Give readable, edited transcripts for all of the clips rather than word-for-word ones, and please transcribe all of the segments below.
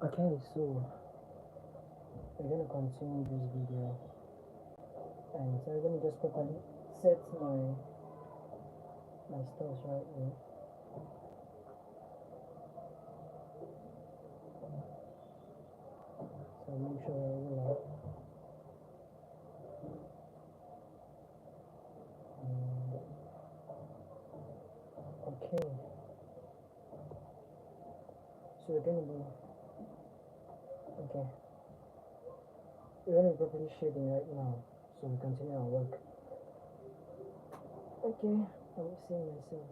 Okay, so we're gonna continue this video, and so I'm gonna just properly set my stuff right here. So make sure we're all okay. So we're gonna be okay. We're gonna be properly shading right now, so we continue our work. Okay, I'm seeing myself.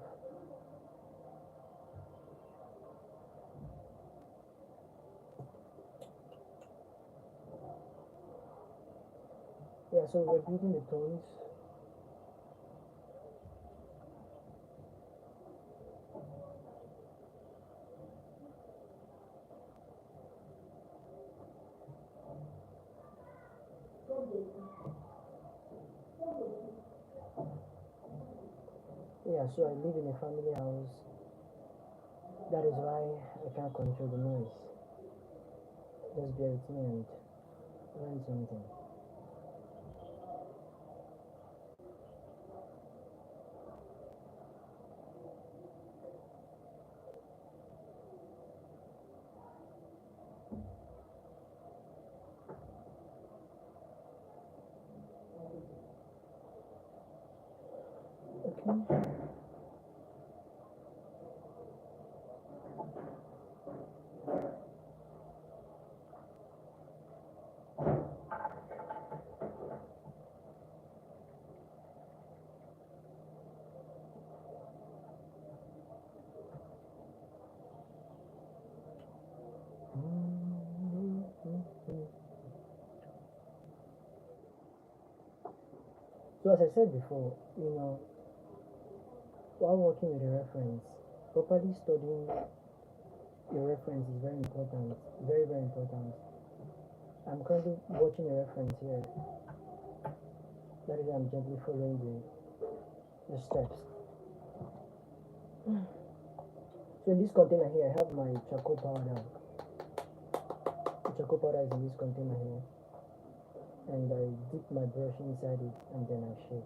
Yeah, so we're building the tones. Yeah, so I live in a family house. That is why I can't control the noise. Just bear with me and learn something. Okay. So as I said before, while working with a reference, properly studying your reference is very important. Very, very important. I'm currently watching a reference here. That is why I'm gently following the steps. So in this container here, I have my charcoal powder. The charcoal powder is in this container here. And I dip my brush inside it and then I shade.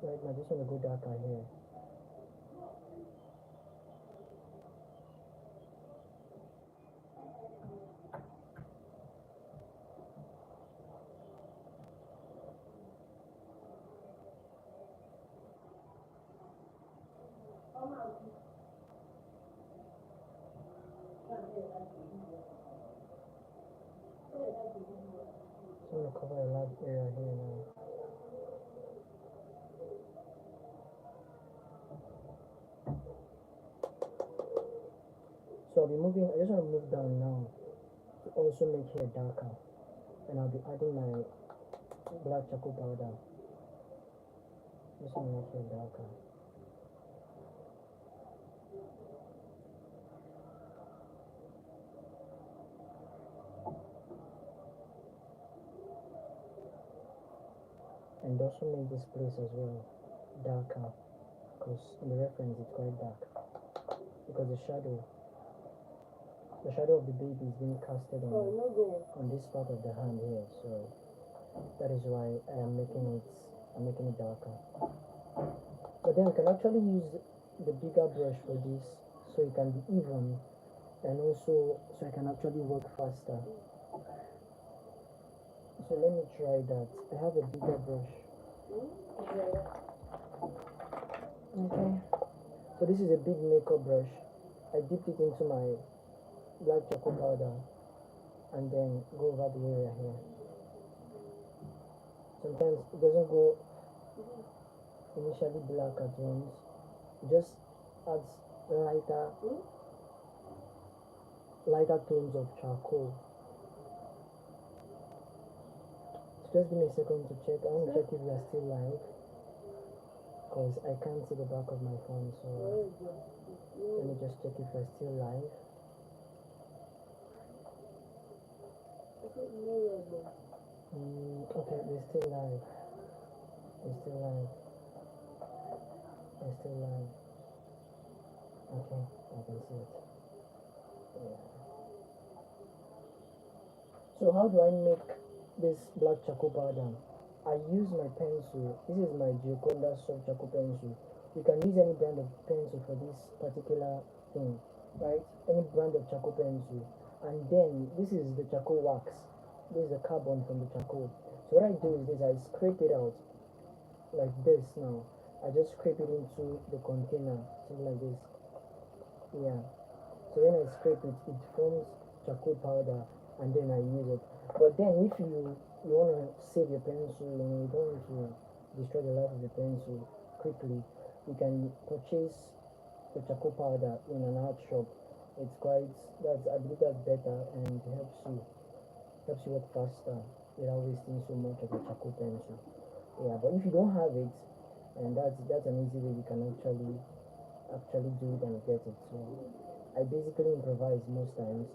So right now I just want to go darker here. So I'm going to cover a large area here now. So I'll be moving, I just want to move down now to also make hair darker. And I'll be adding my black charcoal powder. Just want to make hair darker. And also make this place as well darker, because in the reference it's quite dark, because the shadow of the baby is being casted on this part of the hand here, so that is why I'm making it darker. But then we can actually use the bigger brush for this, so it can be even, and also so I can actually work faster. So let me try that. I have a bigger brush. Okay. So this is a big makeup brush. I dipped it into my black charcoal powder and then go over the area here. Sometimes it doesn't go initially black at once. It just adds lighter tones of charcoal. So just give me a second to check. I want to check if we are still live, because I can't see the back of my phone, so let me just check if we're still live. Okay, we're still live. We're still live. We're still live. Okay, I can see it. Yeah. So how do I make this black charcoal powder? I use my pencil. This is my Gioconda soft charcoal pencil. You can use any brand of pencil for this particular thing, right? Any brand of charcoal pencil. And then this is the charcoal wax. This is the carbon from the charcoal. So what I do is this: I scrape it out like this. Now I just scrape it into the container, something like this. Yeah. So when I scrape it, it forms charcoal powder, and then I use it. But then if you want to save your pencil, you don't want to destroy the life of your pencil quickly, you can purchase the charcoal powder in an art shop. It's quite, that's, I believe that's better, and helps you work faster without wasting so much of your charcoal pencil. Yeah, but if you don't have it, and that's an easy way you can actually do it and get it. So I basically improvise most times.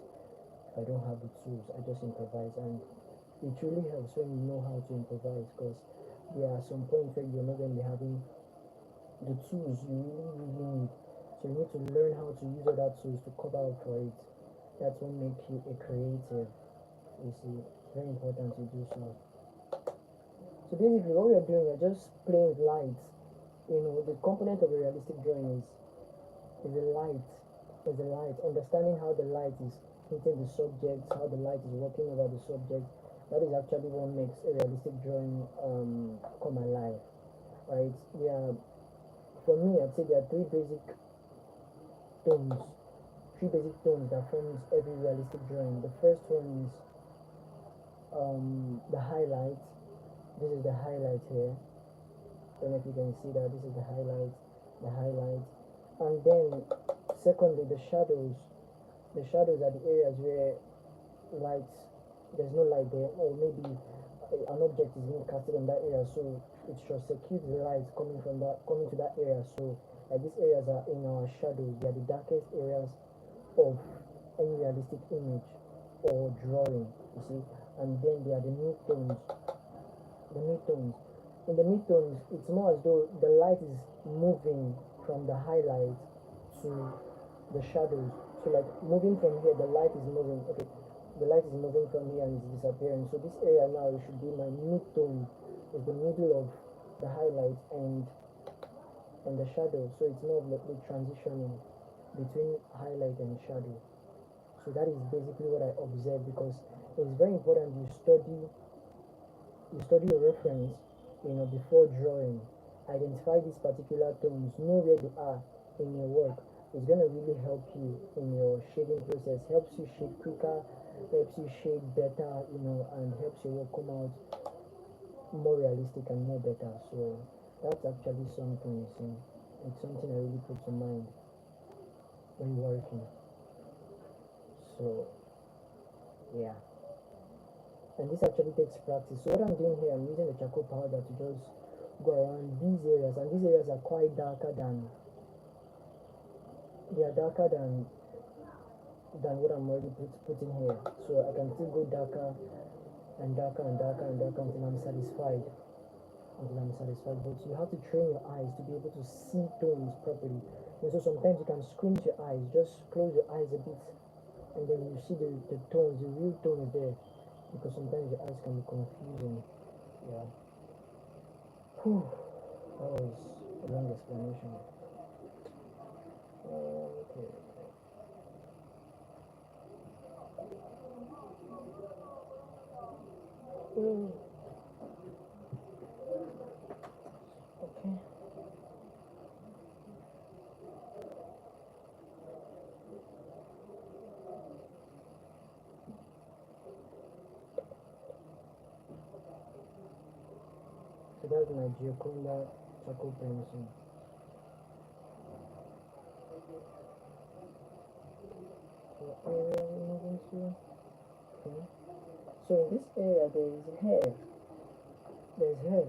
If I don't have the tools, I just improvise, and it really helps when you know how to improvise, because there are some points where you're not going to be having the tools you really need. So you need to learn how to use other tools to cover up for it. That's what makes you a creative. You see, it's very important to do so. So basically, what we are doing, we're just playing with light. The component of a realistic drawing is a light. Is a light. Understanding how the light is hitting the subject, how the light is working over the subject. That is actually what makes a realistic drawing come alive, right? For me, I'd say there are tones, three basic tones that forms every realistic drawing. The first one is the highlight. This is the highlight here. Don't know if you can see that. This is the highlight, and then secondly the shadows. The shadows are the areas where light, there's no light there, or maybe an object is being casted on that area, so it should circuit the light coming to that area. So these areas are in our shadows. They are the darkest areas of any realistic image or drawing, you see. And then there are the midtones. The midtones. In the midtones, it's more as though the light is moving from the highlight to the shadows. So like moving from here, the light is moving. Okay, the light is moving from here and it's disappearing. So this area now should be my midtone, is the middle of the highlight and the shadow. So it's more of like the transitioning between highlight and shadow. So that is basically what I observe, because it's very important you study your reference, before drawing. Identify these particular tones, know where they are in your work. It's gonna really help you in your shading process, helps you shade quicker, helps you shade better, and helps your work come out more realistic and more better. So that's actually something you see. It's something I really put to mind when working. So yeah. And this actually takes practice. So what I'm doing here, I'm using the charcoal powder to just go around these areas, and these areas are quite darker than they are darker than what I'm already putting here. So I can still go darker and darker and darker and darker until I'm satisfied. But you have to train your eyes to be able to see tones properly. And so sometimes you can squint your eyes, just close your eyes a bit, and then you see the tones, the real tones there. Because sometimes your eyes can be confusing. Yeah. Whew. That was a long explanation. Okay. Okay. So that's my Gioconda charcoal pencil. So area we're moving to. Okay. So in this area there is hair. There's hair.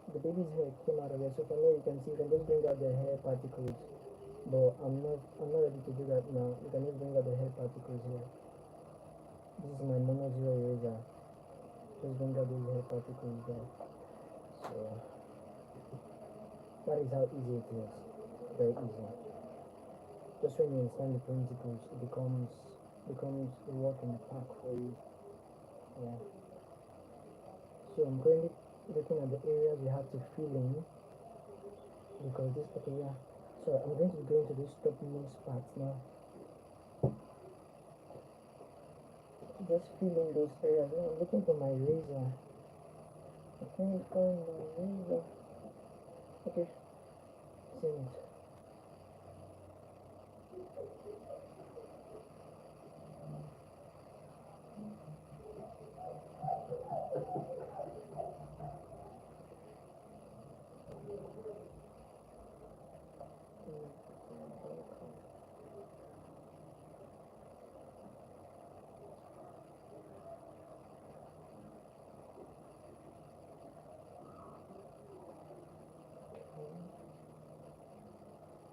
The baby's hair came out of there. So from there you can see, you can just bring out the hair particles. But I'm not ready to do that now. You can just bring out the hair particles here. This is my mono zero eraser. Just bring out those hair particles there. So that is how easy it is. Very easy. Just when you understand the principles, it becomes becomes a walk in the park for you. Yeah. So I'm currently looking at the areas you have to fill in because this particular. So I'm going to be going to this topmost part now. Just fill in those areas. I'm looking for my razor. I can't find my razor. Okay, seen it.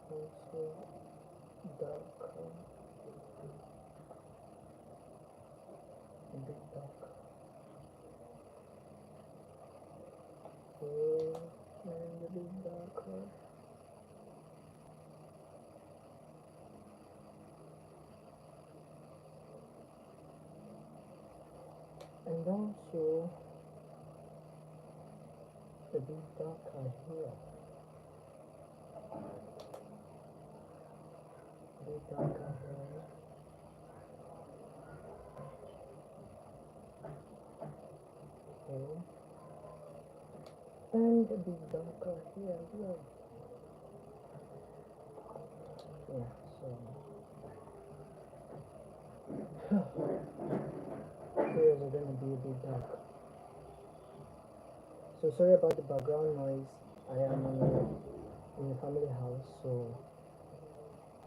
Also dark, a bit dark. Oh, and a bit darker. And also a bit darker here. A bit darker here. Okay. And a bit darker here as well. Yeah, so areas are gonna be a bit dark. So sorry about the background noise. I am in a family house, so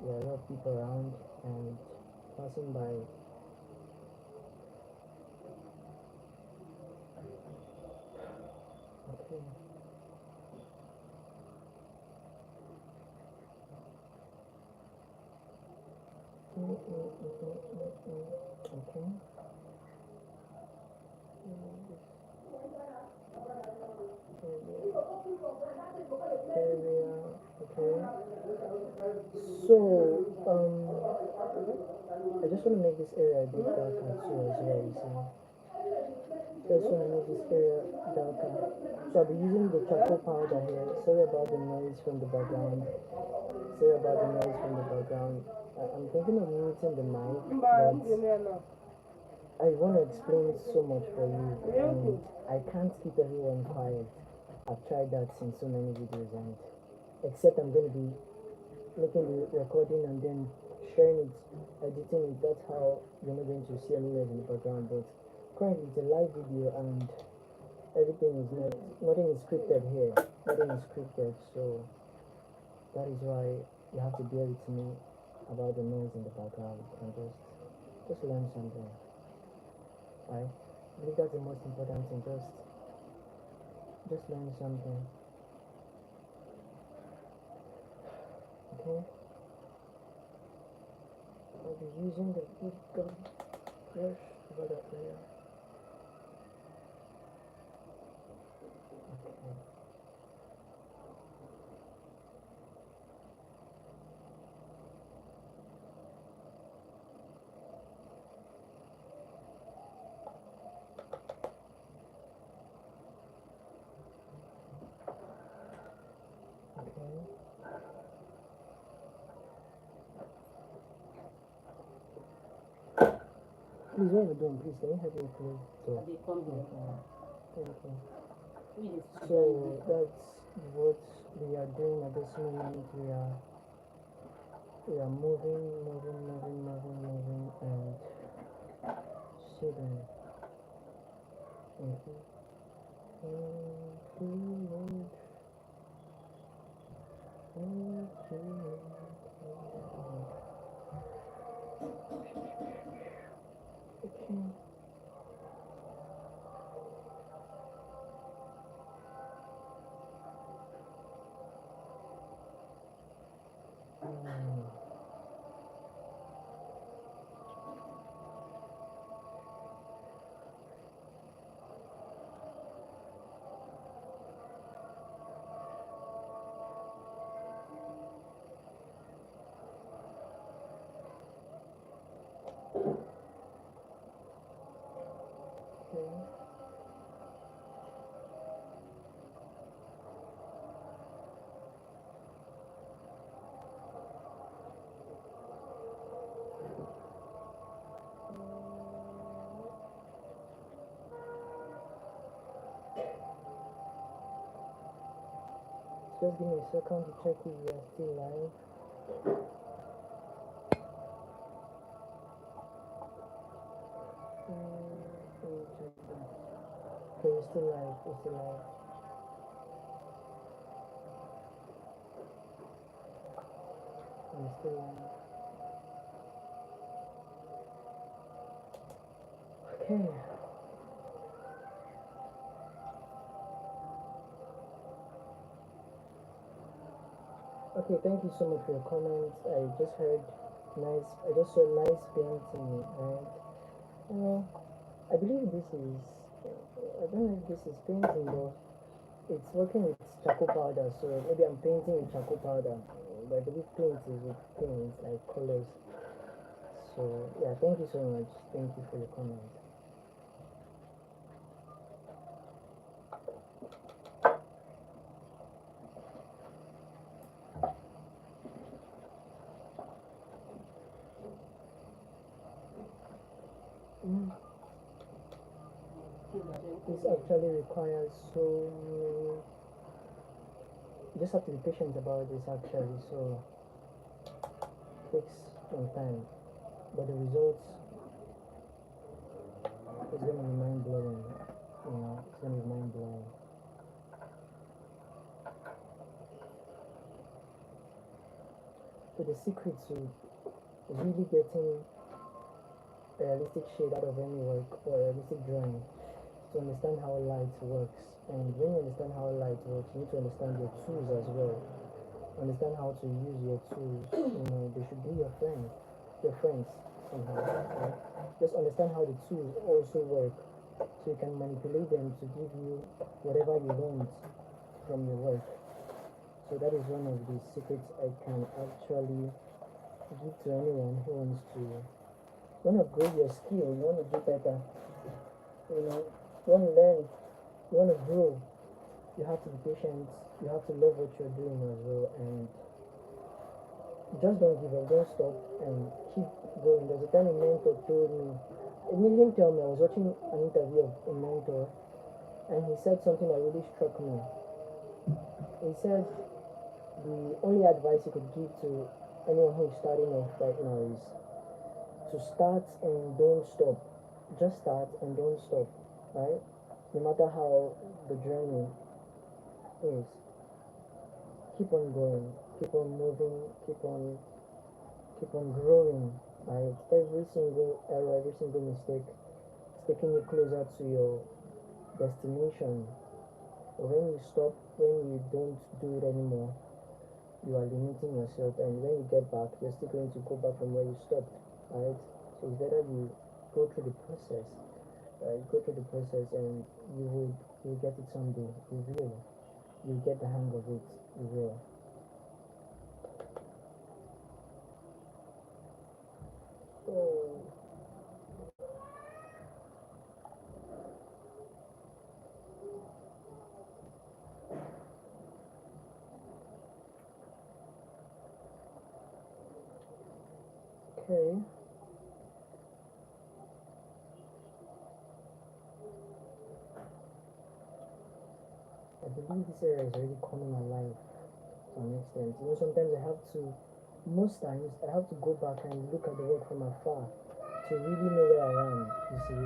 there are a lot of people around and passing by. Okay. Okay. Area. Okay. So I just want to make this area a bit darker too as well. You see. Just want to make this area darker. So I'll be using the charcoal powder here. Sorry about the noise from the background. Sorry about the noise from the background. I'm thinking of muting the mic, but I want to explain so much for you, and I can't keep everyone quiet. I've tried that in so many videos, and except I'm going to be making the recording and then sharing it, editing it. That's how you're not going to see any noise in the background. But currently, it's a live video, and everything is nothing is scripted here. Nothing is scripted, so that is why you have to bear with me about the noise in the background and just learn something. Right? I believe that's the most important thing. Just learn something. Okay? I'll be using the big gun brush over that area. Okay. Okay. Please, what are you doing? Please, can you help me close the door? Thank you. So that's what we are doing at this moment. We are moving, and shading. Okay. Okay. Okay. Just give me a second to check if we are still live. Let me check that. Okay, we're still live. We're still live. We're still live. Okay. Okay, thank you so much for your comments. I just heard nice. I just saw nice painting, right? Uh, I believe this is. I don't know if this is painting, but it's working with charcoal powder. So maybe I'm painting with charcoal powder. But I believe paint is with paint, like colors. So yeah, thank you so much. Thank you for your comment. Mm. This actually requires so. You just have to be patient about this actually. So it takes some time, but the results is gonna be mind blowing. You know, it's gonna be mind blowing. So the secret to really getting a realistic shade out of any work or a realistic drawing is to understand how light works. And when you understand how light works, you need to understand your tools as well. Understand how to use your tools. You know, they should be your friends somehow. Right? Just understand how the tools also work, so you can manipulate them to give you whatever you want from your work. So that is one of the secrets I can actually give to anyone who wants to upgrade your skill, you want to do better, you know, you want to learn, you want to grow, you have to be patient, you have to love what you're doing as well, and just don't give up, don't stop, and keep going. There's a time a mentor told me, he didn't tell me, I was watching an interview of a mentor, and he said something that really struck me. He said the only advice he could give to anyone who is starting off right now is to start and don't stop. Just start and don't stop, right? No matter how the journey is, keep on going, keep on moving, keep on growing, right? Every single error, every single mistake is taking you closer to your destination. When you stop, when you don't do it anymore, you are limiting yourself, and when you get back, you're still going to go back from where you stopped, right? So it's better you go through the process, right? Go through the process, and you'll get it someday. You will. You'll get the hang of it. You will. So okay. I believe this area is already coming alive to an extent. You know, sometimes I have to. Most times I have to go back and look at the work from afar to really know where I am. You see.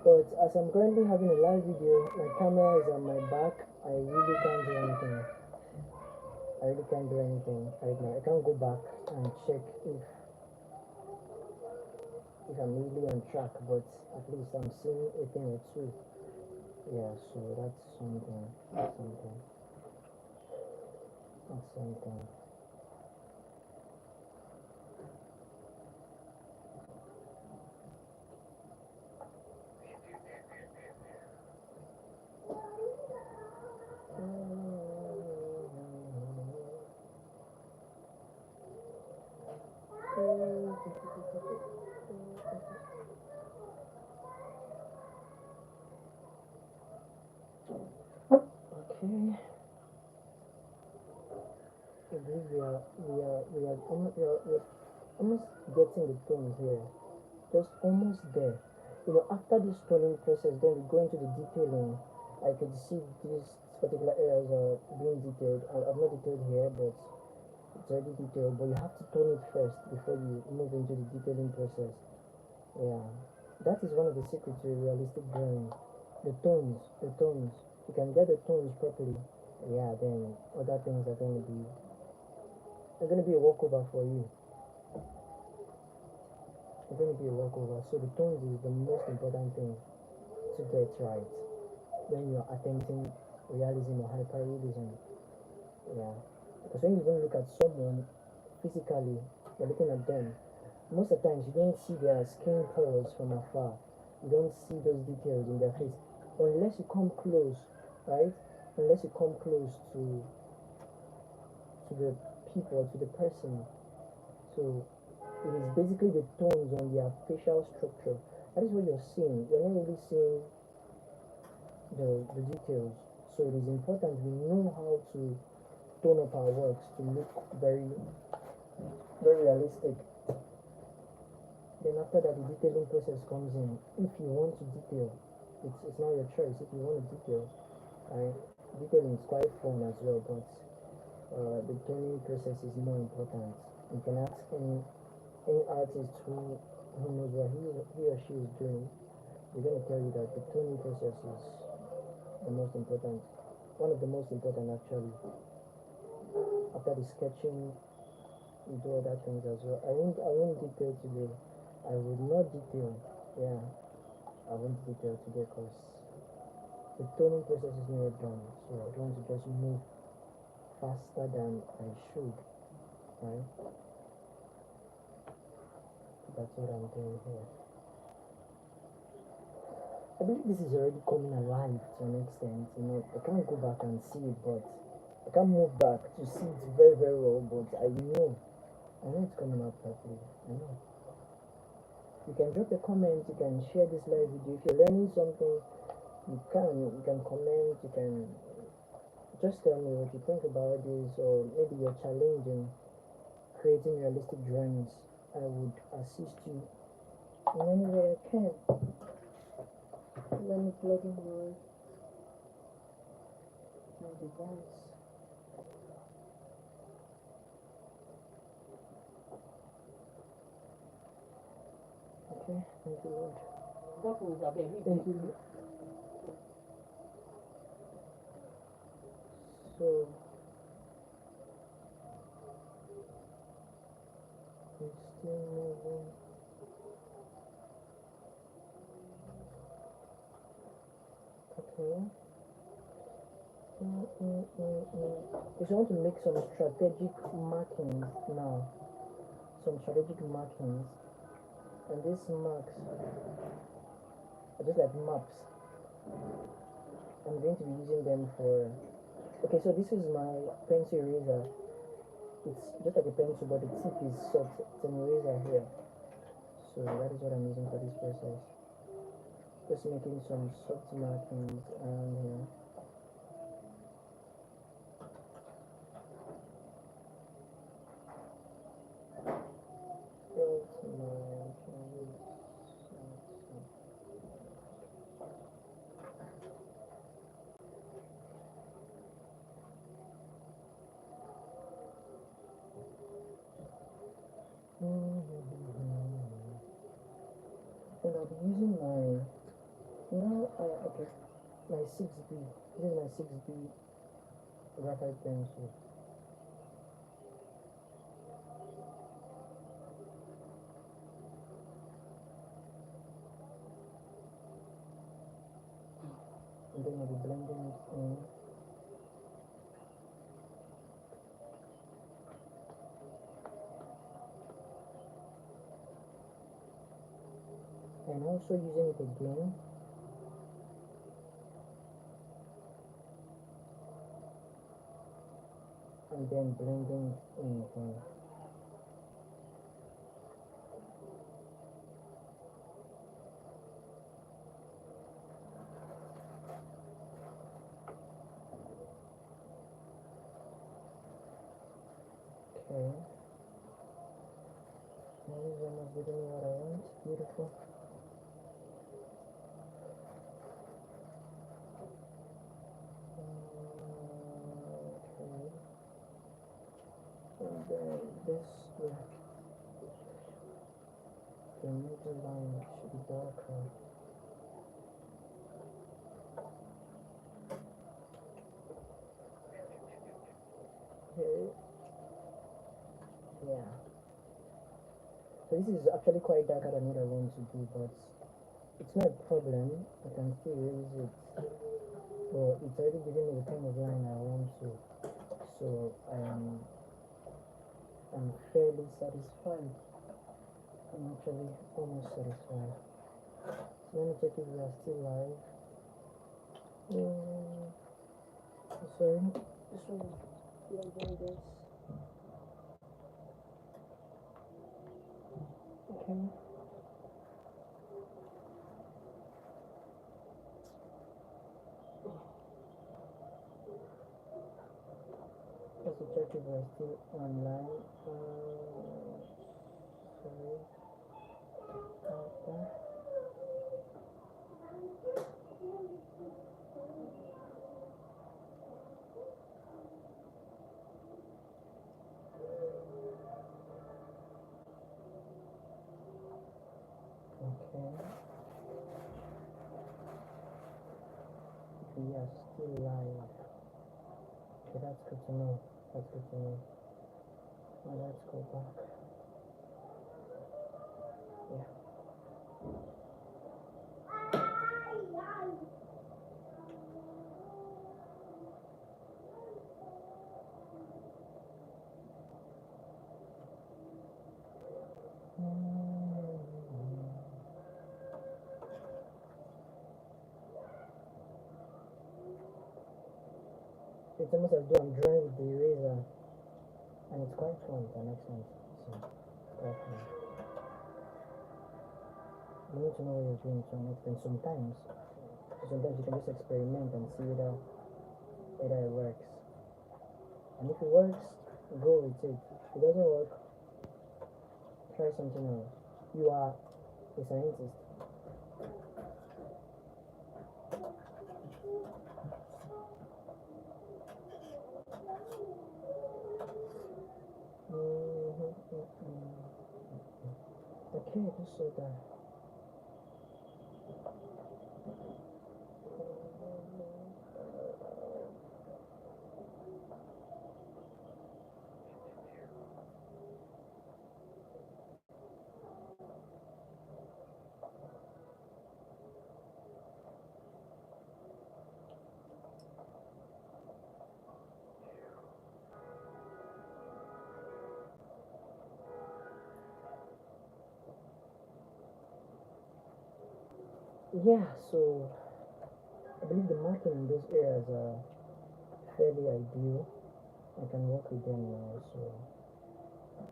But as I'm currently having a live video, my camera is on my back. I really can't do anything. I really can't do anything right now. I can't go back and check if I'm really on track, but at least I'm seeing a thing or two. Yeah, so that's something. That's something. That's something. Okay. I believe we are almost getting the tones here. Just almost there. After this toning process, then we go into the detailing. I could see these particular areas are being detailed. I've not detailed here, but it's already detailed. But you have to tone it first before you move into the detailing process. Yeah, that is one of the secrets to a realistic drawing. The tones. You can get the tones properly. Yeah, then other things are gonna be a walkover for you. It's gonna be a walkover. So the tones is the most important thing to get right when you're attempting realism or hyperrealism. Yeah, because when you even look at someone physically, you're looking at them. Most of the times, you don't see their skin pores from afar. You don't see those details in their face unless you come close, right? Unless you come close to the people, to the person. So it is basically the tones on their facial structure. That is what you're seeing. You're not really seeing the details. So it is important we know how to tone up our works to look very, very realistic. Then after that, the detailing process comes in. If you want to detail, it's not your choice. If you want to detail, right? Detailing is quite fun as well, but the toning process is more important. You can ask any artist who knows what he or she is doing. They're gonna tell you that the toning process is the most important, one of the most important actually. After the sketching, you do other things as well. I won't detail today. I would not detail. Yeah, I won't detail today because the toning process is not done. So I don't want to just move faster than I should. Right? That's what I'm doing here. I believe this is already coming alive to an extent. I can't go back and see it, but I can't move back to see it very, very well. But I know it's coming out properly. I know. You can drop a comment. You can share this live video. If you're learning something, you can comment. You can just tell me what you think about this, or maybe you're challenging creating realistic drawings. I would assist you in any way I can. Let me plug in my device. Okay, thank you, Lord. Thank you. So, we're still moving. Okay. If you want to make some strategic markings now, some strategic markings, and these marks are just like maps. I'm going to be using them for. Okay, so this is my pencil eraser. It's just like a pencil, but the tip is soft. It's an eraser here. So that is what I'm using for this process. Just making some soft markings around here. And I'll be using okay, my 6B. This is my 6B graphite pencil. And then I'll be blending it in. And also using it again. And then blending it in again. giving me what I want. Beautiful. Okay. And then this, yeah. The middle line should be darker. Okay. Yeah. So this is actually quite darker than what I want to do, but it's not a problem. I can still raise it. But it's already giving me the kind of line I want to. So I'm fairly satisfied. I'm actually almost satisfied. So let me check if we are still live. Sorry. So we are doing this. Okay. Let's check if we are still online. Sorry. Okay. We are still live. Okay, that's good to know. That's good to know. Now let's go back. Yeah. It's almost as though I'm drawing with the eraser, and it's quite fun to an extent. So, quite fun. You need to know what you're doing to an extent. Sometimes you can just experiment and see whether it works. And if it works, go with it. If it doesn't work, try something else. You are a scientist. Okay, just so that. Yeah, so I believe the marking in those areas are fairly ideal. I can work with them now, so I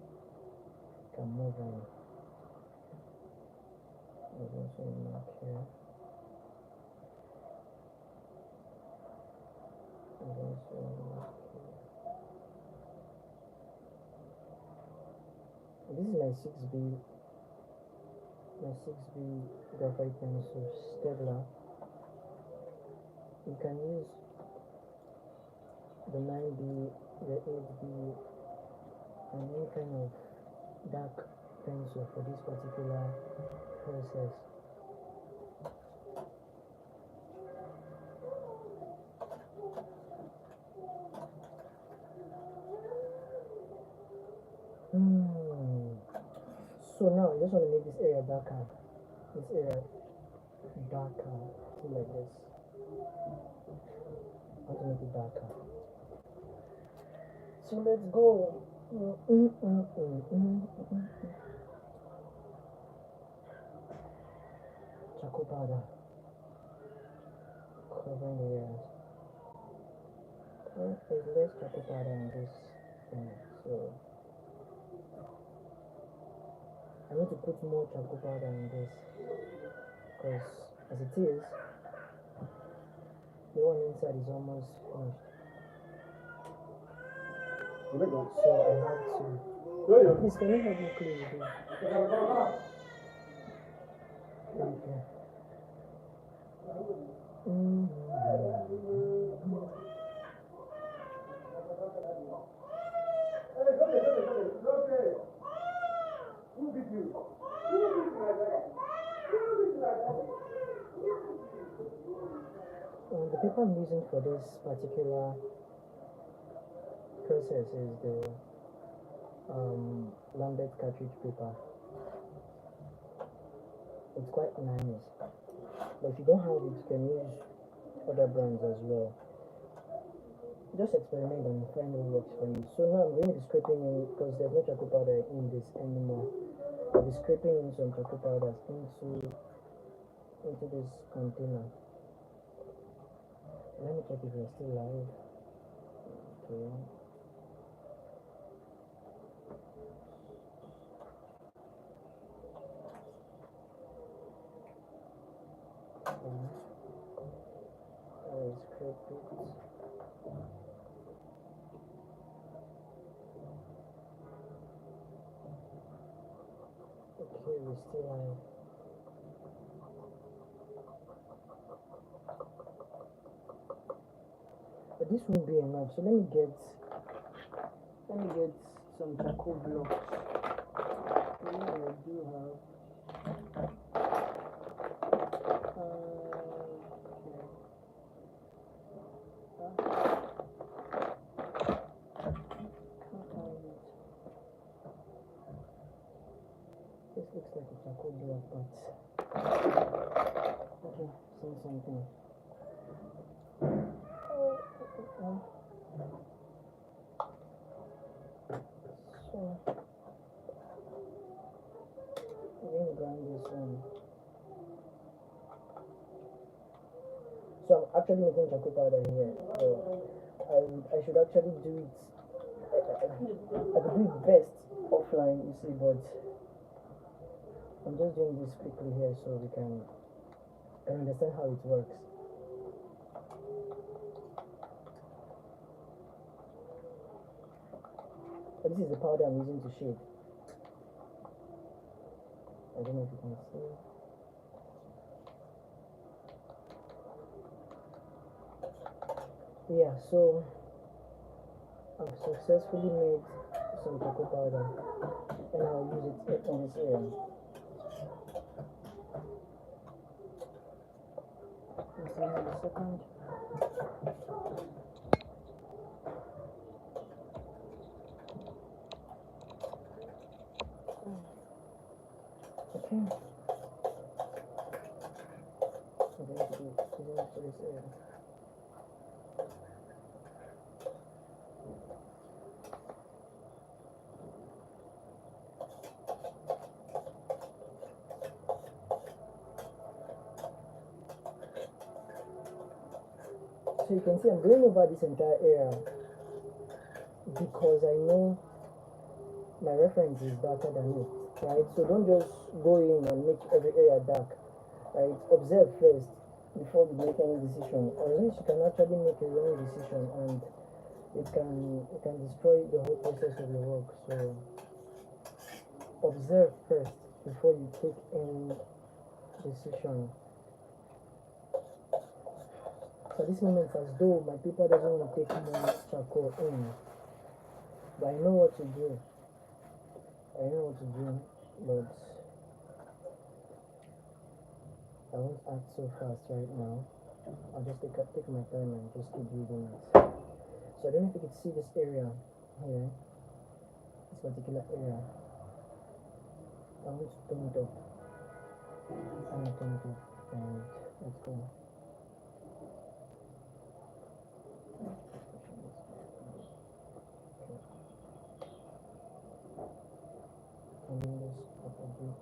can move on. There's also a mark here. There's also a mark here. This is my 6B graphite pencil Stedler. You can use the 9B, the 8B, and any kind of dark pencil for this particular process. So now I just want to make this area darker. This area darker, like this. I want to make it darker. So let's go. Charcoal powder. Covering the areas. There's less charcoal powder in this thing, so I need to put more charcoal powder in this, because as it is, the one inside is almost finished. So I have to Please, can you help me clean the door? Okay. The paper I'm using for this particular process is the Lambert cartridge paper. It's quite nice, but if you don't have it, you can use other brands as well. Just experiment and find what works for you. So now I'm going to be scraping in, because there's no charcoal powder in this anymore. I'll be scraping in some charcoal powders into this container. Let me check if we're still live. Okay. I'll scrape it. Okay, we're still live. But this won't be enough, so let me get some charcoal blocks. I do have this looks like a charcoal block, but okay, see something. So I'm going to grind this one. So I'm actually making charcoal powder here. So I should actually do it. I could do it best offline, you see, but I'm just doing this quickly here so we can understand how it works. But this is the powder I'm using to shade. I don't know if you can see. Yeah, so I've successfully made some cocoa powder and I'll use it in this area. Just give me a second. Okay. I'm going to do it for this area. So you can see I'm going over this entire area because I know my reference is darker than it, right? So don't just go in and make every area dark, right? Observe first before you make any decision, unless you can actually make a wrong decision and it can destroy the whole process of your work. So observe first before you take any decision. So this moment, as though my paper doesn't want to take more charcoal in, but I know what to do. But I won't act so fast right now. I'll just take my time and just keep reading it. So I don't know if you can see this area here, this particular area. I want to turn it up. I'm going to turn it up and let's go. Turning this up a bit.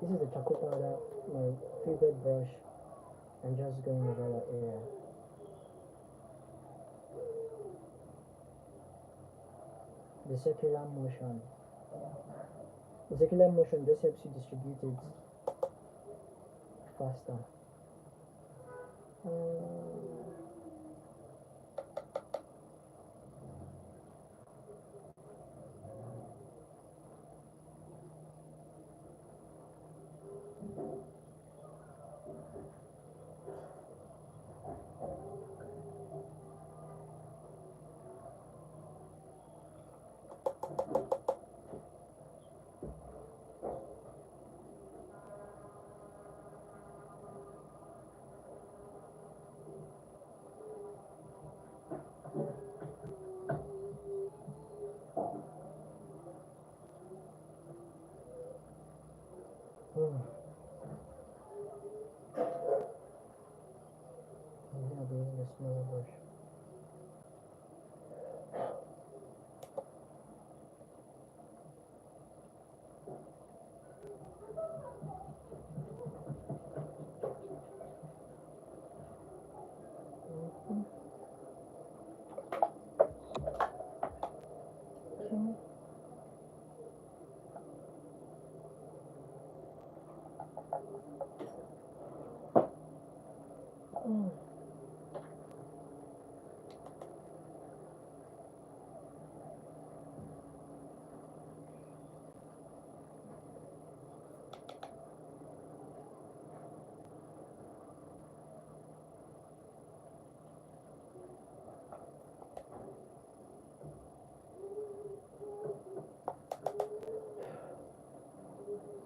This is the charcoal powder, my favorite brush, and just going over that area. The circular motion. The circular motion just helps you distribute it faster.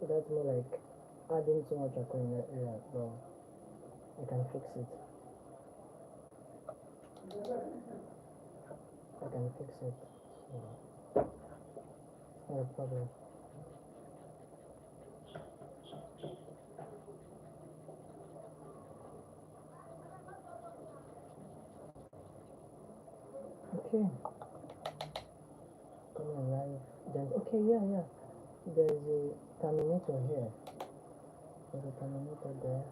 that's more like adding too much aqua in that area. Well, I can fix it. I can fix it. So it's not a problem. Okay. Gonna arrive. Then okay, yeah. There's a terminator here. There's a terminator there.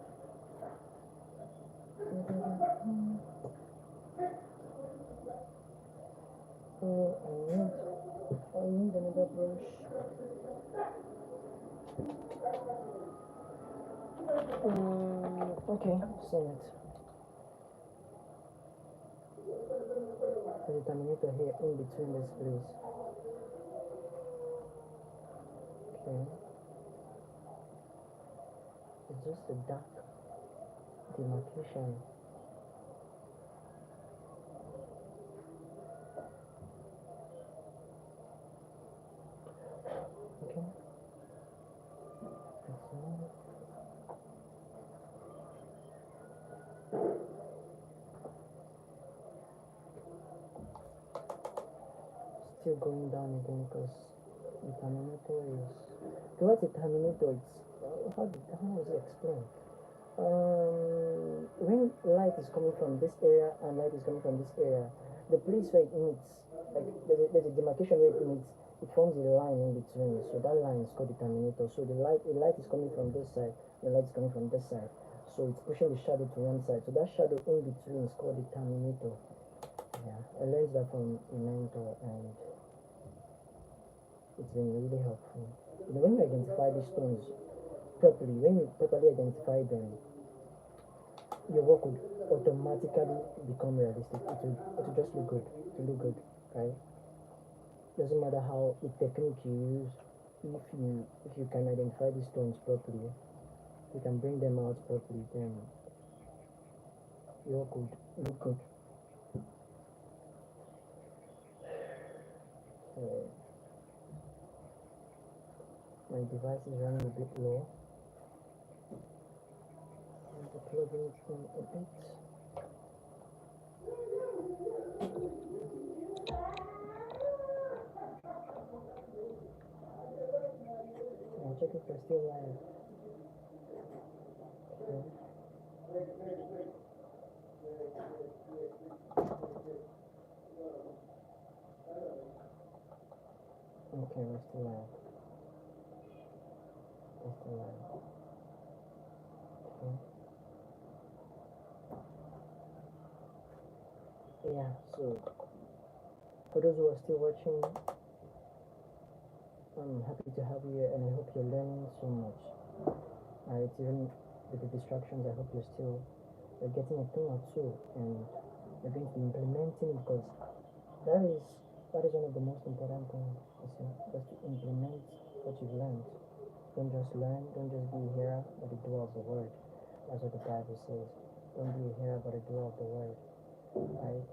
So I need another brush. Okay, send it. There's a terminator here in between this place. Okay. It's just a dark demarcation. Okay. That's all. Still going down again because the terminator is towards the terminator. It's how was it explained? When light is coming from this area and light is coming from this area, the place where it meets, like there's a demarcation where it meets, it forms a line in between. So that line is called the terminator. So the light is coming from this side, the light is coming from this side. So it's pushing the shadow to one side. So that shadow in between is called the terminator. Yeah, I learned that from a mentor and it's been really helpful. You know, when you identify these stones properly, when you properly identify them, your work would automatically become realistic. It will just look good. It will look good, right? Doesn't matter how the technique you use. If you can identify these stones properly, you can bring them out properly. Then your work would look good. My device is running a bit low. The plugin is in a bit. I'll check if they're still live. Okay. Okay, we're still live. We're still live. Okay. Yeah, so for those who are still watching, I'm happy to have you here and I hope you're learning so much. Alright, even with the distractions, I hope you're getting a thing or two and you're going to be implementing because that is one of the most important things, just to implement what you've learned. Don't just learn, don't just be a hearer, but a doer of the word. That's what the Bible says. Don't be a hearer, but a doer of the word. Right?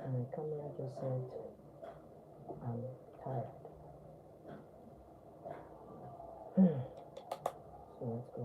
And my camera just said, I'm tired. So let's go.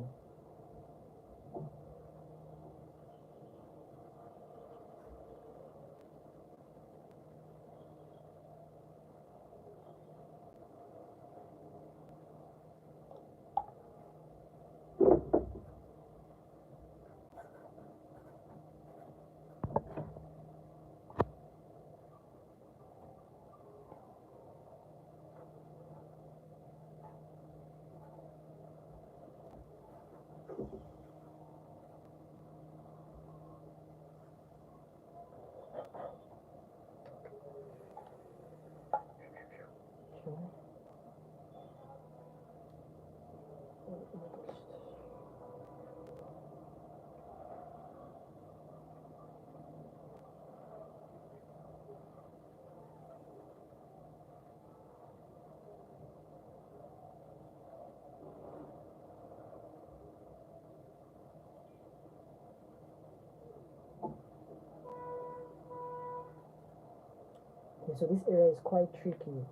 And so this area is quite tricky.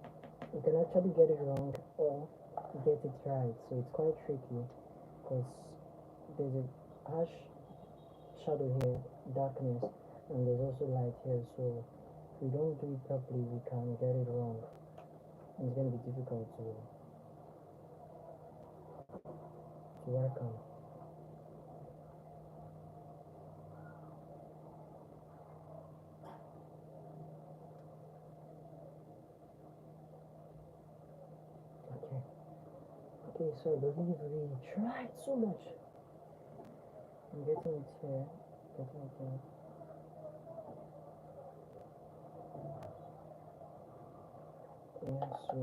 You can actually get it wrong or get it right. So it's quite tricky because there's a harsh shadow here, darkness, and there's also light here. So if we don't do it properly, we can get it wrong. And it's going to be difficult to work on. Okay. Okay, so I believe we tried so much. I'm getting it here. Getting it here. Yeah, so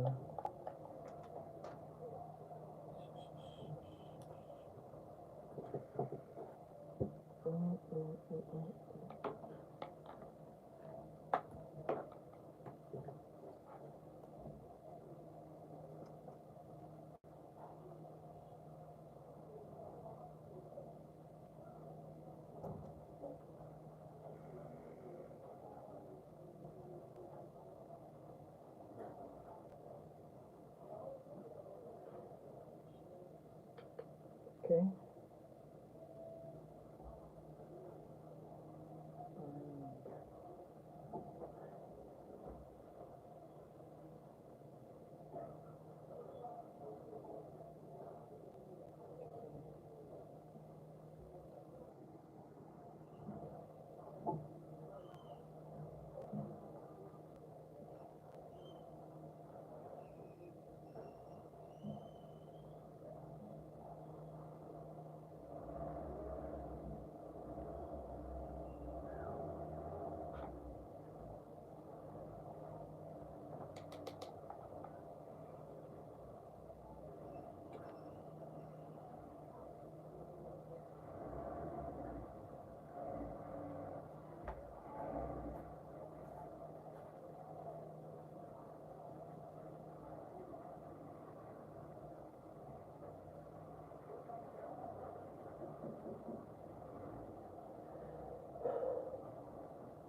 okay.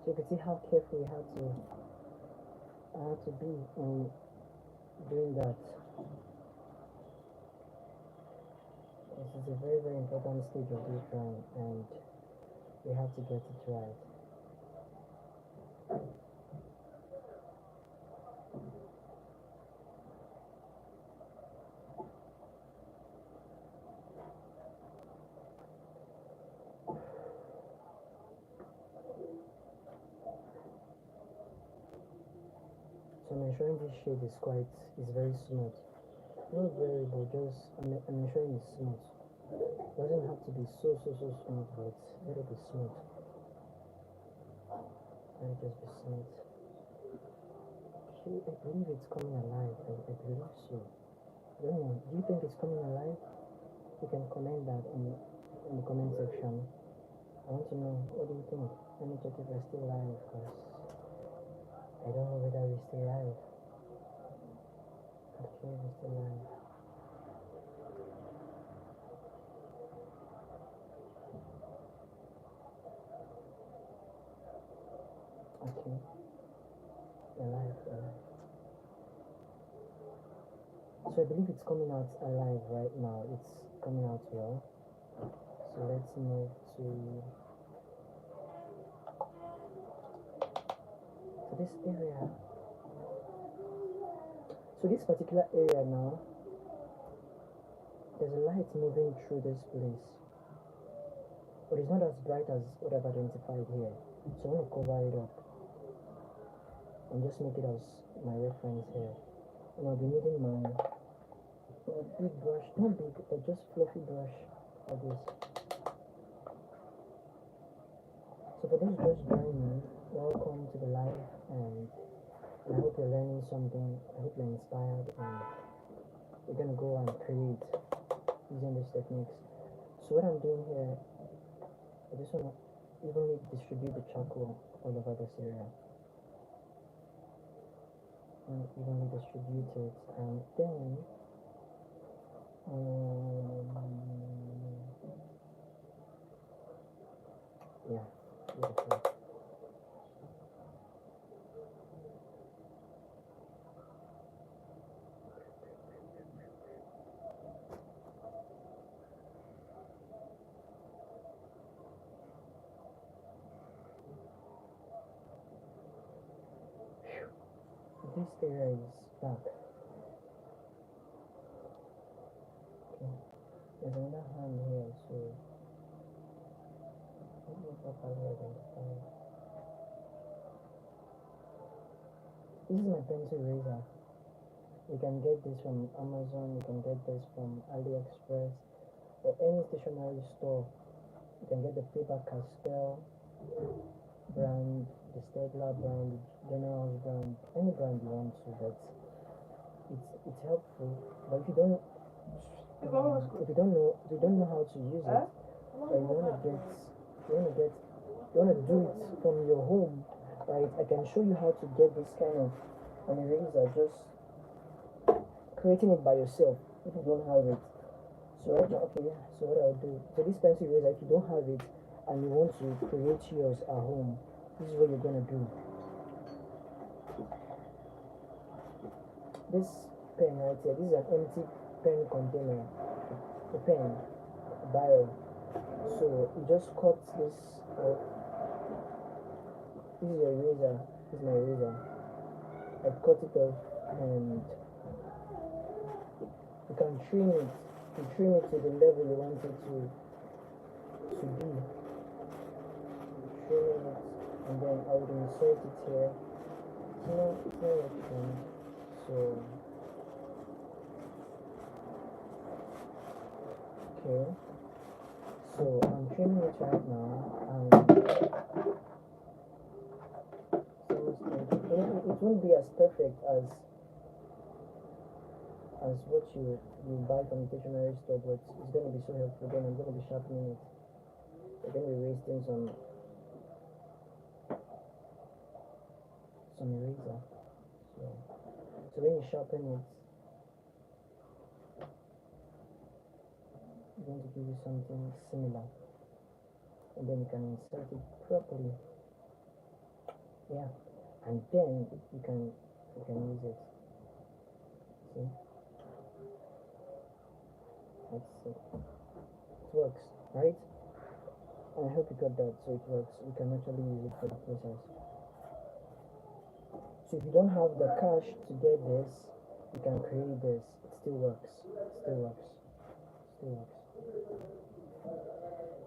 So you can see how careful I had to be in doing that. This is a very, very important stage of this drawing, and we have to get it right. So I'm ensuring this shade is very smooth. Not very, but just I'm ensuring it's smooth. It doesn't have to be so smooth, but let it be smooth. Let it just be smooth. Okay, I believe it's coming alive. I believe so. I don't know. Do you think it's coming alive? You can comment that in the comment section. I want to know, what do you think? Let me check if we're still live, because I don't know whether we're still live. Okay, we're still live. Okay, we're live, we're live. So I believe it's coming out alive right now. It's coming out well. So let's move to this area. So this particular area now, there's a light moving through this place, but it's not as bright as what I've identified here. So I want to cover it up and just make it as my reference here. And I'll be needing my big brush, not big, but just fluffy brush like this. So for those just joining me, welcome to the live, and I hope you're learning something. I hope you're inspired, and you're gonna go and create using these techniques. So what I'm doing here, I just wanna evenly distribute the charcoal all over this area. And evenly distribute it, and then yeah, beautiful. this area is dark. Okay, there's another hand here, so let me properly identify it. This is my pencil eraser. You can get this from Amazon, you can get this from AliExpress, or any stationery store. You can get the Faber-Castell brand, the Stedler brand, the General's brand, any brand you want to, but it's helpful. But if you don't know how to use it, or you wanna do it from your home, right? I can show you how to get this kind of an eraser, just creating it by yourself if you don't have it. So right now, okay, so what I'll do, so this pencil eraser, if you don't have it and you want to create yours at home, this is what you're gonna do. This pen right here, this is an empty pen container, a pen, a vial. So you just cut this off. This is your eraser, this is my eraser. I cut it off and you can trim it. You trim it to the level you want it to be. Trim it and then I would insert it here. It's not yet trimmed. So okay. So I'm trimming it right now and it won't be as perfect as what you buy from the stationery store, but it's going to be so helpful. Then I'm going to be sharpening it. We're going to be wasting some eraser. So when you sharpen it, it's going to give you something similar, and then you can insert it properly. Yeah, and then you can use it. See? Let's see. It works, right? And I hope you got that. So it works. You can actually use it for the process. So if you don't have the cash to get this, you can create this. It still works. So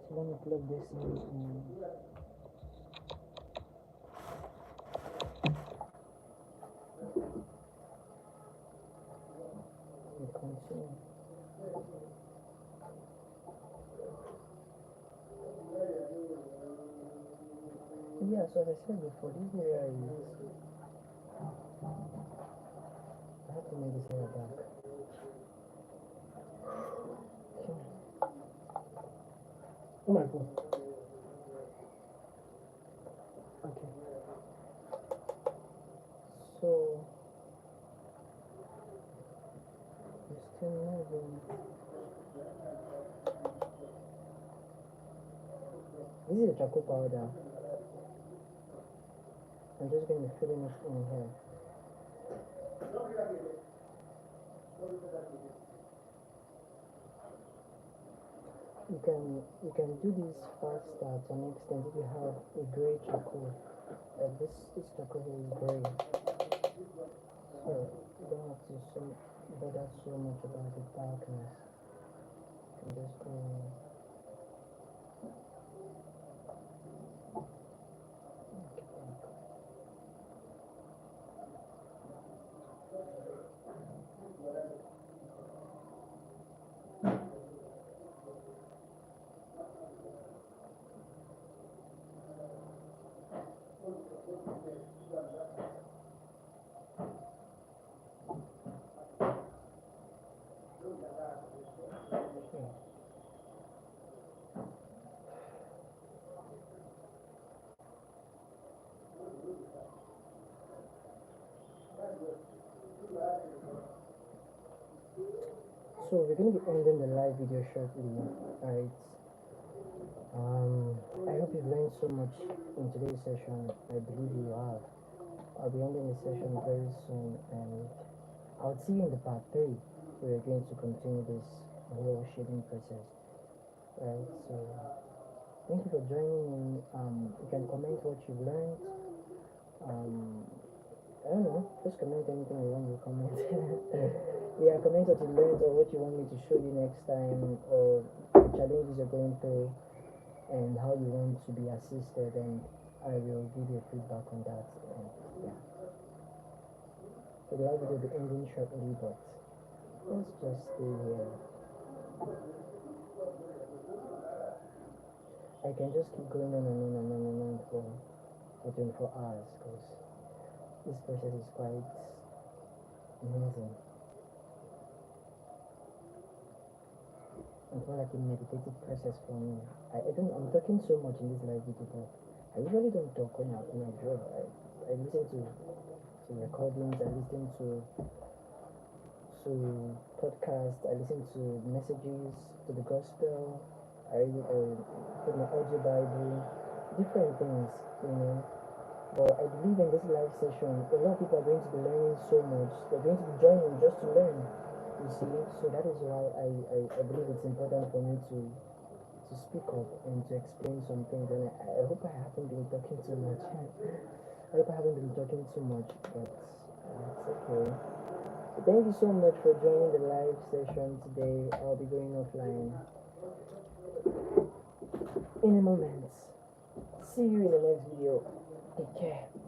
let me plug this in. We continue. Yeah, so as I said before, this area is, I have to make this area dark. Okay. Oh my god. Okay. So we're still moving. This is a charcoal powder. I'm just going to be filling it in here. You can do this faster to an extent if you have a gray charcoal. This charcoal here is gray, so you don't have to bother so much about the darkness. You can just go. So we're going to be ending the live video shortly, right? I hope you've learned so much in today's session. I believe you have. I'll be ending the session very soon, and I'll see you in the part 3. We're going to continue this whole shading process, right? So thank you for joining in. You can comment what you've learned. I don't know. Just comment anything you want to comment. Yeah, comment what you learned or what you want me to show you next time, or the challenges you're going through and how you want to be assisted, and I will give you feedback on that. And yeah, so the live video will be ending shortly, but let's just stay here. I can just keep going on and on and on and on for 24 hours because this process is quite amazing. It's more like a meditative process for me. I'm talking so much in this live video, but I usually don't talk when I draw. I listen to recordings, I listen to podcasts, I listen to messages, to the gospel, I put my audio Bible, different things, you know. But I believe in this live session, a lot of people are going to be learning so much. They're going to be joining just to learn, you see. So that is why I believe it's important for me to speak up and to explain some things. And I hope I haven't been talking too much. I hope I haven't been talking too much, but it's okay. Thank you so much for joining the live session today. I'll be going offline in a moment. See you in the next video. Take care.